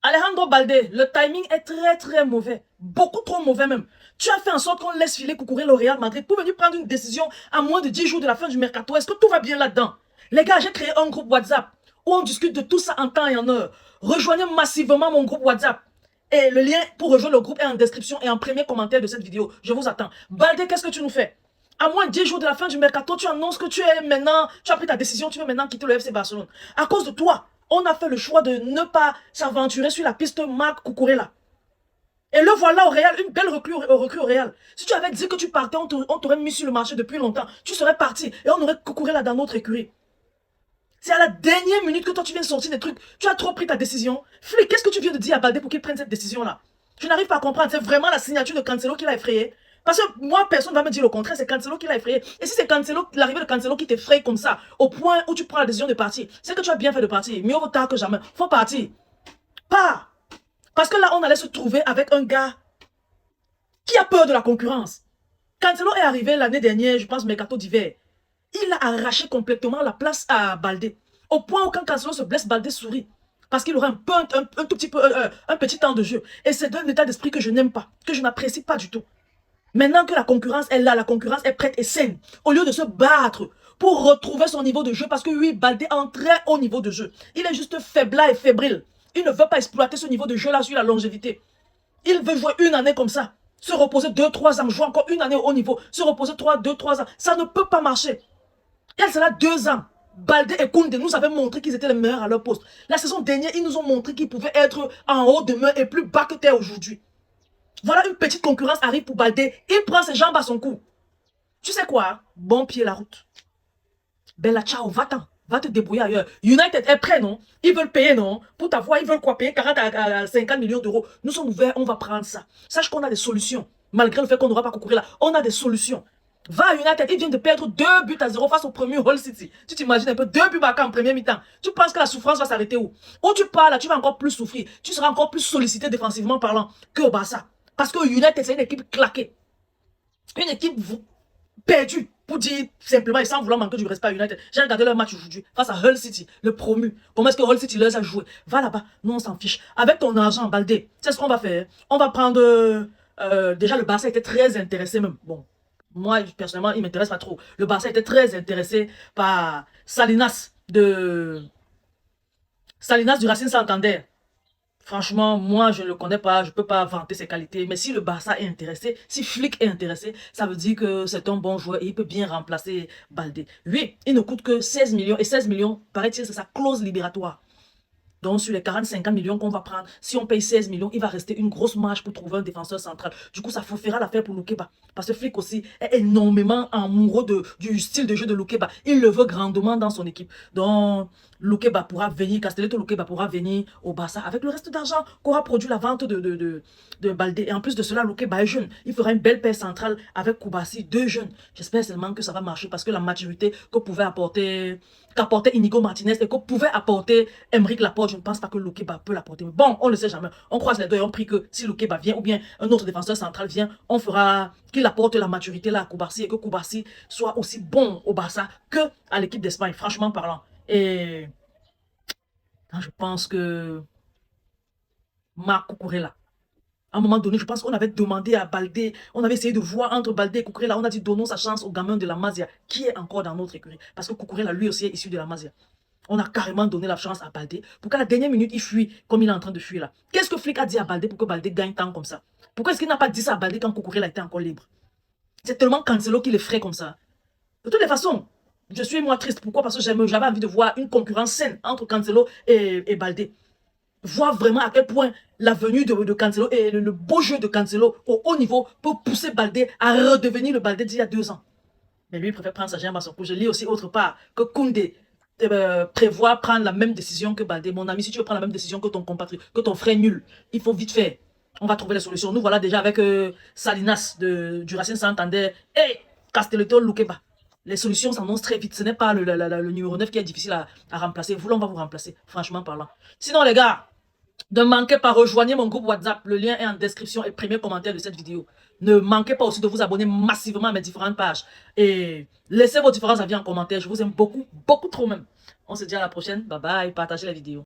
Alejandro Baldé, le timing est très mauvais. Beaucoup trop mauvais même. Tu as fait en sorte qu'on laisse filer Cucurella au Real Madrid pour venir prendre une décision à moins de 10 jours de la fin du mercato. Est-ce que tout va bien là-dedans? Les gars, j'ai créé un groupe WhatsApp où on discute de tout ça en temps et en heure. Rejoignez massivement mon groupe WhatsApp. Et le lien pour rejoindre le groupe est en description et en premier commentaire de cette vidéo. Je vous attends. Baldé, qu'est-ce que tu nous fais? À moins de 10 jours de la fin du mercato, tu annonces que tu as pris ta décision, tu veux maintenant quitter le FC Barcelone. À cause de toi, on a fait le choix de ne pas s'aventurer sur la piste Marc Cucurella. Et le voilà au Real, une belle recrue au Real. Si tu avais dit que tu partais, on t'aurait mis sur le marché depuis longtemps. Tu serais parti et on aurait Cucurella dans notre écurie. C'est à la dernière minute que toi tu viens sortir des trucs. Tu as trop pris ta décision. Flic, qu'est-ce que tu viens de dire à Baldé pour qu'il prenne cette décision-là? Je n'arrive pas à comprendre. C'est vraiment la signature de Cancelo qui l'a effrayé. Parce que moi, personne ne va me dire le contraire. C'est Cancelo qui l'a effrayé. Et si c'est l'arrivée de Cancelo qui t'effraie comme ça, au point où tu prends la décision de partir, c'est que tu as bien fait de partir. Mieux vaut tard que jamais. Faut partir. Pas. Parce que là, on allait se trouver avec un gars qui a peur de la concurrence. Cancelo est arrivé l'année dernière, je pense, mercato d'hiver. Il a arraché complètement la place à Baldé. Au point où quand Cancelo se blesse, Baldé sourit. Parce qu'il aura un tout petit peu, un petit temps de jeu. Et c'est un état d'esprit que je n'aime pas, que je n'apprécie pas du tout. Maintenant que la concurrence est là, la concurrence est prête et saine. Au lieu de se battre pour retrouver son niveau de jeu, parce que oui, Baldé a un très haut niveau de jeu. Il est juste faible et fébrile. Il ne veut pas exploiter ce niveau de jeu-là sur la longévité. Il veut jouer une année comme ça. Se reposer 2-3 ans, jouer encore une année au haut niveau. Se reposer 2-3 ans. Ça ne peut pas marcher. Il y a 2 ans. Baldé et Koundé nous avaient montré qu'ils étaient les meilleurs à leur poste. La saison dernière, ils nous ont montré qu'ils pouvaient être en haut demain et plus bas que terre aujourd'hui. Voilà, une petite concurrence arrive pour Baldé. Il prend ses jambes à son cou. Tu sais quoi? Bon pied la route. Bella ciao, va-t'en. Va te débrouiller ailleurs. United est prêt, non? Ils veulent payer, non? Pour ta voix, ils veulent quoi? Payer 40 à 50 millions d'euros. Nous sommes ouverts, on va prendre ça. Sache qu'on a des solutions. Malgré le fait qu'on n'aura pas courir là, on a des solutions. Va à United, ils viennent de perdre 2-0 face au premier Hull City. Tu t'imagines un peu, 2 buts marqués en première mi-temps. Tu penses que la souffrance va s'arrêter où? Où tu pars là, tu vas encore plus souffrir. Tu seras encore plus sollicité défensivement parlant qu'au Barça. Parce que United, c'est une équipe claquée. Une équipe perdue. Pour dire simplement et sans vouloir manquer du respect à United. J'ai regardé leur match aujourd'hui face à Hull City, le promu. Comment est-ce que Hull City leur a joué? Va là-bas, nous on s'en fiche. Avec ton argent, Baldé, c'est ce qu'on va faire. On va prendre... déjà, le Barça était très intéressé même. Bon, moi, personnellement, il ne m'intéresse pas trop. Le Barça était très intéressé par Salinas du Racing Santander. Franchement, moi, je ne le connais pas, je ne peux pas vanter ses qualités. Mais si le Barça est intéressé, si Flick est intéressé, ça veut dire que c'est un bon joueur et il peut bien remplacer Baldé. Lui, il ne coûte que 16 millions. Et 16 millions, paraît-il, c'est sa clause libératoire. Donc, sur les 40-50 millions qu'on va prendre, si on paye 16 millions, il va rester une grosse marge pour trouver un défenseur central. Du coup, ça fera l'affaire pour Loukeba. Parce que Flick aussi est énormément amoureux du style de jeu de Loukeba. Il le veut grandement dans son équipe. Donc, Loukeba pourra venir, Castelletto Loukeba pourra venir au Barça avec le reste d'argent qu'aura produit la vente de Baldé. Et en plus de cela, Loukeba est jeune. Il fera une belle paire centrale avec Koubassi, 2 jeunes. J'espère seulement que ça va marcher parce que la maturité qu'apportait Inigo Martinez et que pouvait apporter Aymeric Laporte, je ne pense pas que Loukeba peut l'apporter. Mais bon, on ne le sait jamais. On croise les doigts et on prie que si Loukeba vient ou bien un autre défenseur central vient, on fera qu'il apporte la maturité là à Koubassi et que Koubassi soit aussi bon au Barça que à l'équipe d'Espagne, franchement parlant. Et je pense que Marc Cucurella, à un moment donné, je pense qu'on avait demandé à Baldé, on avait essayé de voir entre Baldé et Cucurella, on a dit donnons sa chance au gamin de la Masia, qui est encore dans notre écurie. Parce que Cucurella, lui aussi, est issu de la Masia. On a carrément donné la chance à Baldé pour qu'à la dernière minute, il fuit comme il est en train de fuir là. Qu'est-ce que Flick a dit à Baldé pour que Baldé gagne tant comme ça? Pourquoi est-ce qu'il n'a pas dit ça à Baldé quand Cucurella était encore libre? C'est tellement Cancelo qui le ferait comme ça. De toutes les façons, je suis moi triste. Pourquoi? Parce que j'avais envie de voir une concurrence saine entre Cancelo et Baldé. Voir vraiment à quel point la venue de Cancelo et le beau jeu de Cancelo au haut niveau peut pousser Baldé à redevenir le Baldé d'il y a 2 ans. Mais lui, il préfère prendre sa jambe à son cou. Je lis aussi autre part que Koundé prévoit prendre la même décision que Baldé. Mon ami, si tu veux prendre la même décision que ton compatriote, que ton frère nul, il faut vite faire. On va trouver les solutions. Nous voilà déjà avec Salinas du Racing Santander et Castelletto Loukeba. Les solutions s'annoncent très vite. Ce n'est pas le numéro 9 qui est difficile à remplacer. Vous, on va vous remplacer, franchement parlant. Sinon, les gars, ne manquez pas, rejoignez mon groupe WhatsApp. Le lien est en description et premier commentaire de cette vidéo. Ne manquez pas aussi de vous abonner massivement à mes différentes pages. Et laissez vos différents avis en commentaire. Je vous aime beaucoup, beaucoup trop même. On se dit à la prochaine. Bye bye. Partagez la vidéo.